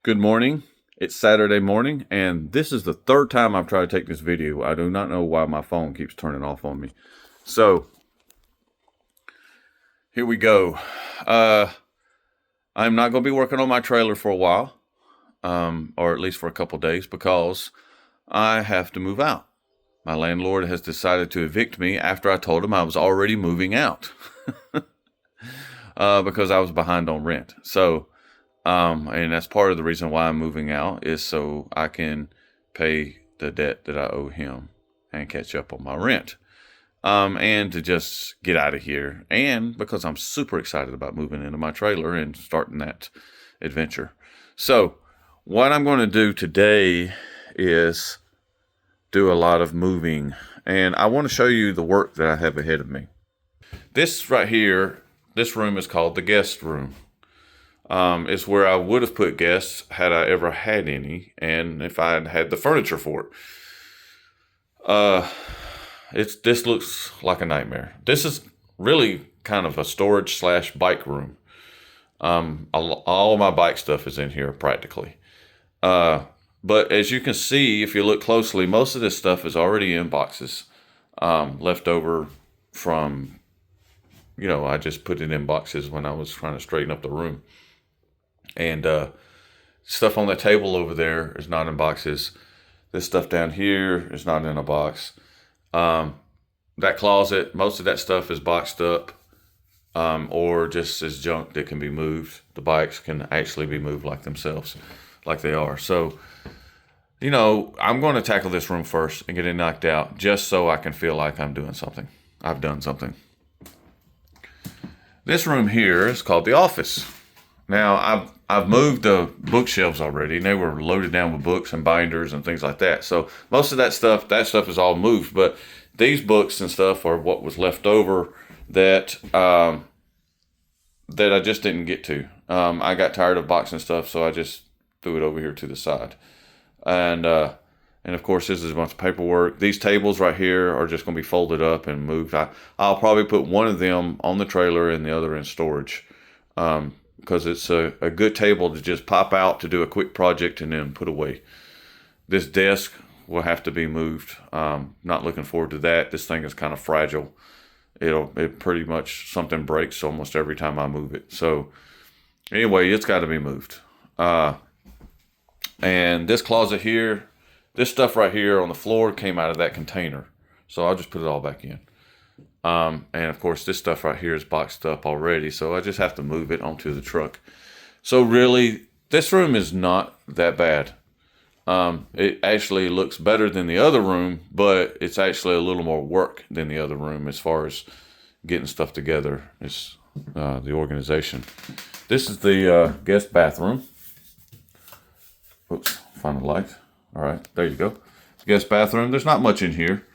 Good morning. It's Saturday morning, and this is the third time I've tried to take this video. I do not know why my phone keeps turning off on me. So, here we go. I'm not going to be working on my trailer for a while, or at least for a couple days, because I have to move out. My landlord has decided to evict me after I told him I was already moving out because I was behind on rent. So, and that's part of the reason why I'm moving out is so I can pay the debt that I owe him and catch up on my rent. And to just get out of here. And because I'm super excited about moving into my trailer and starting that adventure. So, what I'm going to do today is do a lot of moving. And I want to show you the work that I have ahead of me. This right here, this room is called the guest room. It's where I would have put guests had I ever had any, and if I had had the furniture for it. This looks like a nightmare. This is really kind of a storage / bike room. All my bike stuff is in here practically. But as you can see, if you look closely, most of this stuff is already in boxes, left over from, I just put it in boxes when I was trying to straighten up the room. And stuff on the table over there is not in boxes. This stuff down here is not in a box. That closet, most of that stuff is boxed up, or just as junk that can be moved. The bikes can actually be moved like themselves, like they are. So, I'm going to tackle this room first and get it knocked out just so I can feel like I'm doing something. I've done something. This room here is called the office. Now, I've moved the bookshelves already, and they were loaded down with books and binders and things like that. So most of that stuff is all moved. But these books and stuff are what was left over that that I just didn't get to. I got tired of boxing stuff, so I just threw it over here to the side. And of course, this is a bunch of paperwork. These tables right here are just going to be folded up and moved. I'll probably put one of them on the trailer and the other in storage. Because it's a good table to just pop out to do a quick project and then put away. This desk will have to be moved. Not looking forward to that. This thing is kind of fragile. It pretty much, something breaks almost every time I move it. So anyway, it's got to be moved. And this closet here, this stuff right here on the floor came out of that container. So I'll just put it all back in. And of course, this stuff right here is boxed up already, so I just have to move it onto the truck. So really, this room is not that bad. It actually looks better than the other room, but it's actually a little more work than the other room as far as getting stuff together. It's the organization. This is the guest bathroom. Oops, find the light. All right, there you go. Guest bathroom. There's not much in here.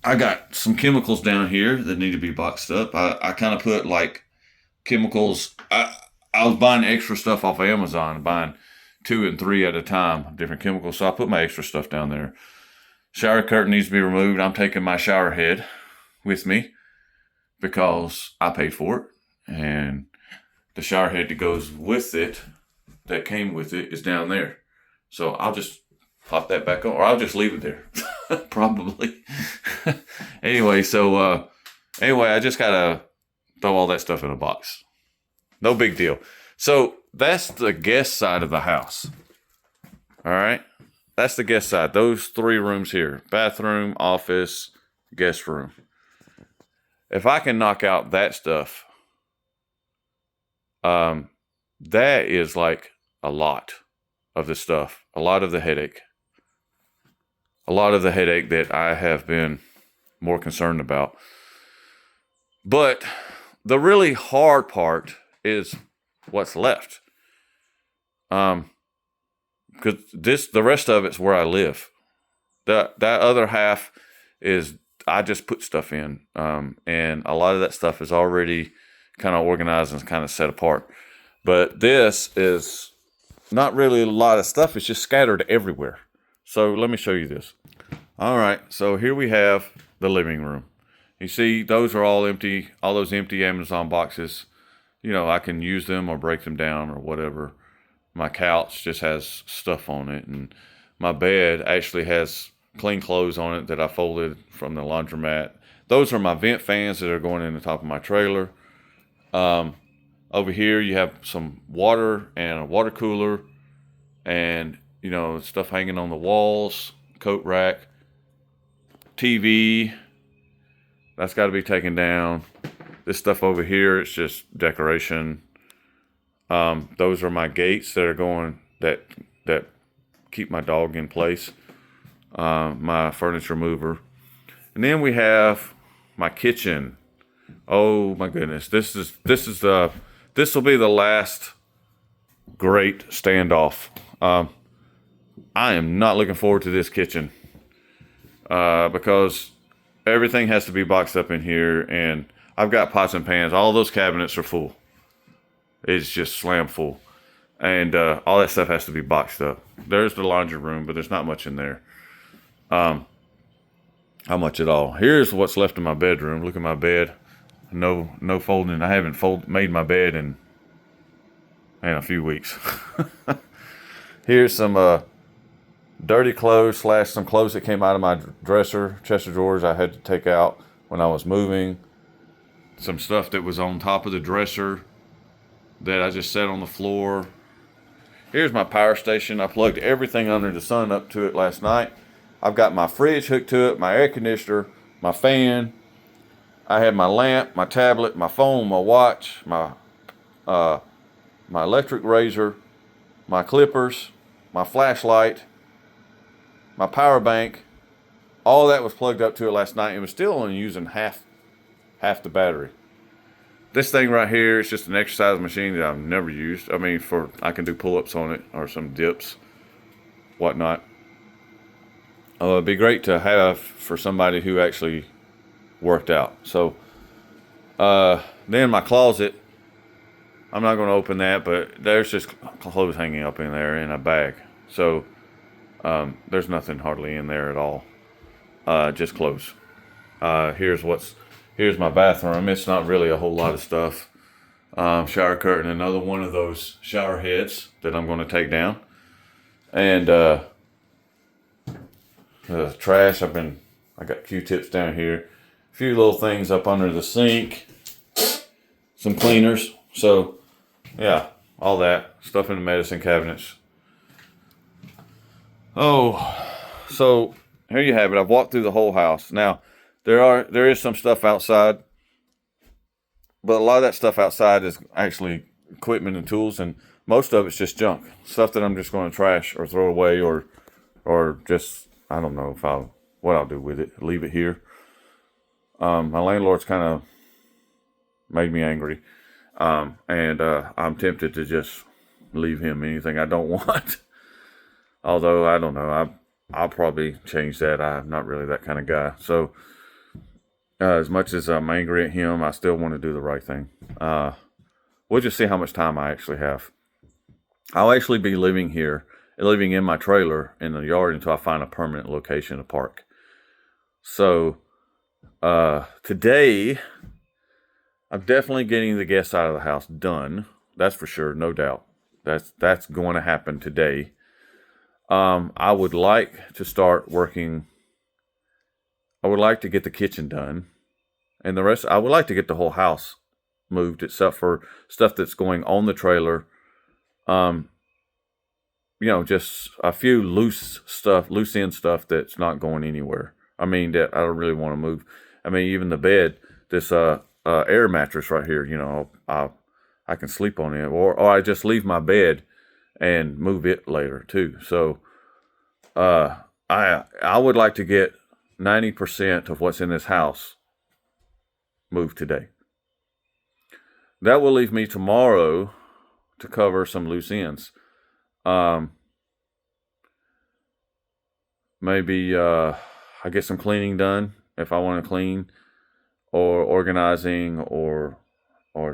I got some chemicals down here that need to be boxed up. I kind of put like chemicals. I was buying extra stuff off of Amazon, buying 2 and 3 at a time, different chemicals. So I put my extra stuff down there. Shower curtain needs to be removed. I'm taking my shower head with me because I paid for it. And the shower head that goes with it, that came with it, is down there. So I'll just pop that back on, or I'll just leave it there. Probably. Anyway, I just gotta throw all that stuff in a box. No big deal. So that's the guest side of the house. All right, that's the guest side. Those 3 rooms here: bathroom, office, guest room. If I can knock out that stuff, that is like a lot of the stuff, a lot of the headache. A lot of the headache that I have been more concerned about. But the really hard part is what's left. Because the rest of it's where I live. That other half is I just put stuff in. And a lot of that stuff is already kind of organized and kind of set apart. But this is not really a lot of stuff. It's just scattered everywhere. So let me show you this. All right, so here we have the living room. You see, those are all empty, all those empty Amazon boxes. I can use them or break them down or whatever. My couch just has stuff on it, and my bed actually has clean clothes on it that I folded from the laundromat. Those are my vent fans that are going in the top of my trailer. Over here, you have some water and a water cooler, and stuff hanging on the walls, coat rack, TV. That's got to be taken down. This stuff over here, it's just decoration. Those are my gates that are going that keep my dog in place. My furniture mover, and then we have my kitchen. Oh my goodness, this will be the last great standoff. I am not looking forward to this kitchen because everything has to be boxed up in here, and I've got pots and pans. All those cabinets are full. It's just slam full, and all that stuff has to be boxed up. There's the laundry room, but there's not much in there. How much at all? Here's what's left in my bedroom. Look at my bed. No folding. I haven't made my bed in a few weeks. Here's some dirty clothes / some clothes that came out of my dresser, chest of drawers I had to take out when I was moving. Some stuff that was on top of the dresser that I just set on the floor. Here's my power station. I plugged everything under the sun up to it last night. I've got my fridge hooked to it, my air conditioner, my fan. I have my lamp, my tablet, my phone, my watch, my electric razor, my clippers, my flashlight, my power bank. All that was plugged up to it last night and was still only using half the battery. This thing right here is just an exercise machine that I've never used. I mean, I can do pull-ups on it or some dips, whatnot. It'd be great to have for somebody who actually worked out. So, then my closet, I'm not going to open that, but there's just clothes hanging up in there in a bag. So, there's nothing hardly in there at all. Just clothes. Here's my bathroom. It's not really a whole lot of stuff. Shower curtain, another one of those shower heads that I'm going to take down. And, trash. I got Q-tips down here. A few little things up under the sink. Some cleaners. So, yeah, all that. Stuff in the medicine cabinets. Oh, so here you have it. I've walked through the whole house. Now, there is some stuff outside, but a lot of that stuff outside is actually equipment and tools, and most of it's just junk. Stuff that I'm just going to trash or throw away or just, I don't know what I'll do with it. Leave it here. My landlord's kind of made me angry. And I'm tempted to just leave him anything I don't want. Although, I don't know. I'll probably change that. I'm not really that kind of guy. So, as much as I'm angry at him, I still want to do the right thing. We'll just see how much time I actually have. I'll actually be living in my trailer in the yard until I find a permanent location to park. So, today, I'm definitely getting the guests out of the house done. That's for sure, no doubt. That's going to happen today. I would like to start working. I would like to get the kitchen done, and the rest. I would like to get the whole house moved, except for stuff that's going on the trailer. Just a few loose end stuff that's not going anywhere. I mean, that I don't really want to move. I mean, even the bed, this air mattress right here. I can sleep on it, or I just leave my bed and move it later too. So, I would like to get 90% of what's in this house moved today. That will leave me tomorrow to cover some loose ends. Maybe I get some cleaning done if I want to clean, or organizing, or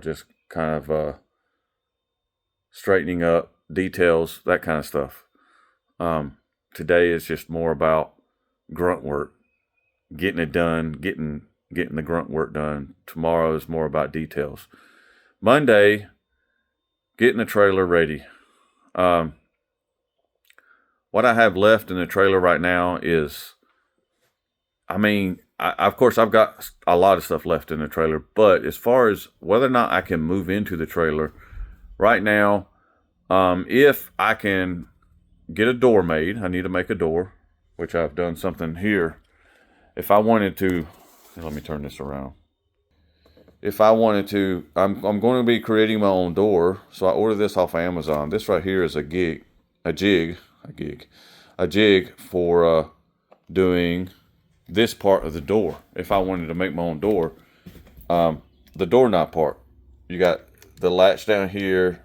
just kind of straightening up details, that kind of stuff. Today is just more about grunt work, getting it done, getting the grunt work done. Tomorrow is more about details. Monday, getting the trailer ready. Um, what I have left in the trailer right now is, I mean, of course, I've got a lot of stuff left in the trailer, but as far as whether or not I can move into the trailer right now, if I can get a door made, I need to make a door, which I've done something here. If I wanted to, let me turn this around. If I wanted to, I'm going to be creating my own door, so I ordered this off of Amazon. This right here is a jig for doing this part of the door. If I wanted to make my own door, the doorknob part, you got the latch down here.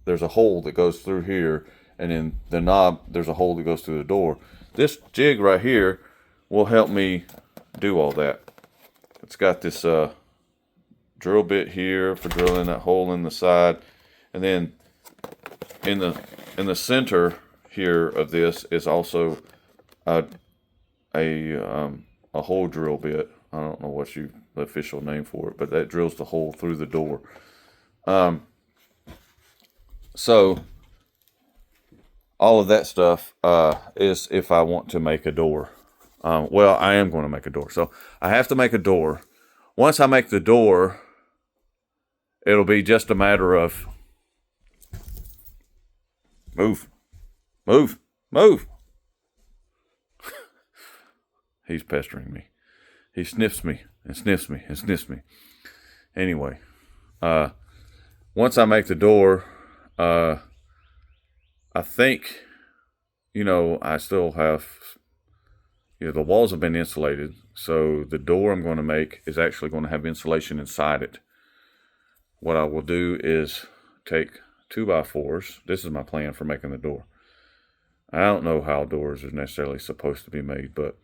There's a hole that goes through here, and then the knob, there's a hole that goes through the door. This jig right here will help me do all that. It's got this drill bit here for drilling that hole in the side, and then in the center here of this is also a hole drill bit. I don't know what the official name for it, but that drills the hole through the door. So all of that stuff is if I want to make a door. Well, I am going to make a door, so I have to make a door. Once I make the door, it'll be just a matter of move. He's pestering me. He sniffs me and sniffs me and sniffs me. Anyway, once I make the door, I think, I still have, the walls have been insulated. So the door I'm going to make is actually going to have insulation inside it. What I will do is take 2x4s. This is my plan for making the door. I don't know how doors are necessarily supposed to be made, but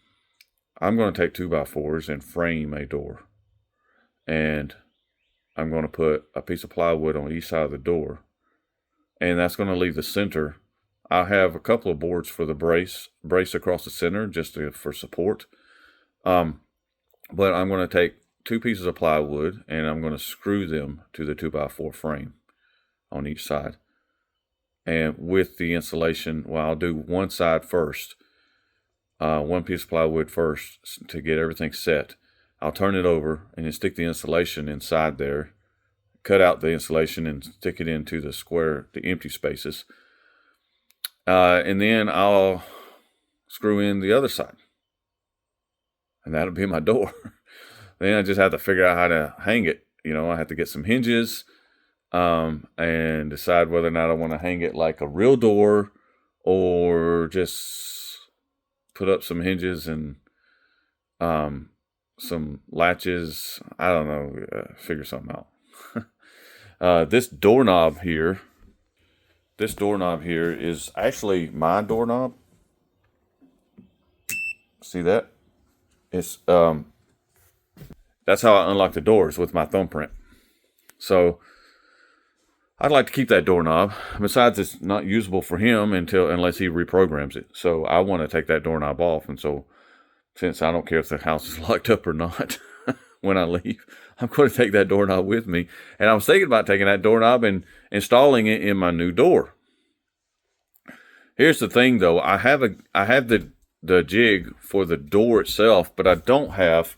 I'm going to take 2x4s and frame a door. And I'm going to put a piece of plywood on each side of the door. And that's going to leave the center. I have a couple of boards for the brace across the center just for support. But I'm going to take 2 pieces of plywood and I'm going to screw them to the 2x4 frame on each side. And with the insulation, I'll do one side first, one piece of plywood first to get everything set. I'll turn it over and then stick the insulation inside there, cut out the insulation and stick it into the empty spaces. And then I'll screw in the other side. And that'll be my door. Then I just have to figure out how to hang it. I have to get some hinges and decide whether or not I want to hang it like a real door or just put up some hinges and some latches. I don't know. Figure something out. This doorknob here is actually my doorknob. See that? It's that's how I unlock the doors, with my thumbprint. So I'd like to keep that doorknob. Besides, it's not usable for him unless he reprograms it. So I want to take that doorknob off. And so since I don't care if the house is locked up or not when I leave, I'm going to take that doorknob with me. And I was thinking about taking that doorknob and installing it in my new door. Here's the thing, though. I have the jig for the door itself, but I don't have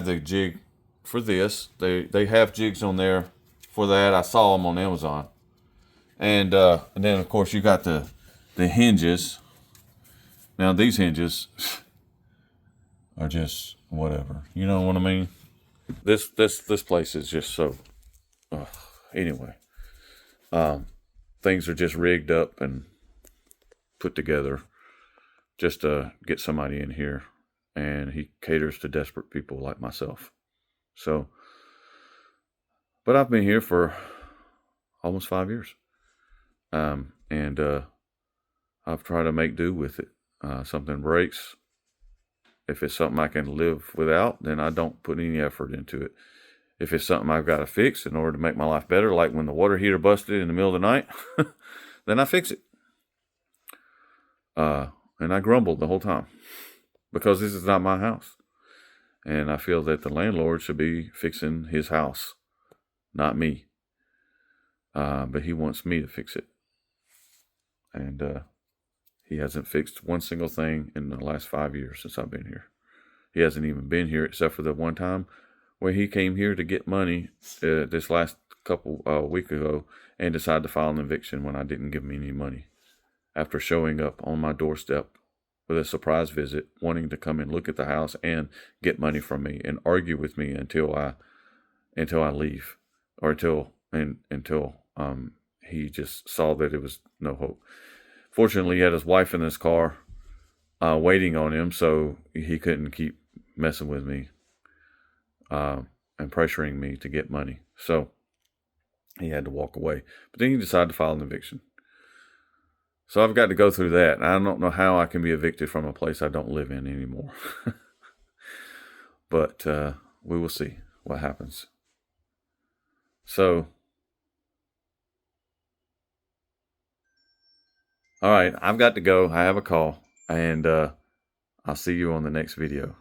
the jig for this. They have jigs on there for that. I saw them on Amazon. And then of course you got the hinges. Now these hinges are just whatever. You know what I mean? This place is just so anyway. Things are just rigged up and put together just to get somebody in here, and he caters to desperate people like myself. So, but I've been here for almost 5 years, and I've tried to make do with it. Something breaks. If it's something I can live without, then I don't put any effort into it. If it's something I've got to fix in order to make my life better, like when the water heater busted in the middle of the night, then I fix it. And I grumbled the whole time because this is not my house. And I feel that the landlord should be fixing his house, not me. But he wants me to fix it. and he hasn't fixed one single thing in the last 5 years since I've been here. He hasn't even been here except for the one time where he came here to get money this last couple week ago and decided to file an eviction when I didn't give him any money, after showing up on my doorstep with a surprise visit, wanting to come and look at the house and get money from me and argue with me until I leave, or until he just saw that it was no hope. Fortunately, he had his wife in his car waiting on him, so he couldn't keep messing with me and pressuring me to get money. So he had to walk away. But then he decided to file an eviction. So I've got to go through that. I don't know how I can be evicted from a place I don't live in anymore. But we will see what happens. So, all right, I've got to go. I have a call, and I'll see you on the next video.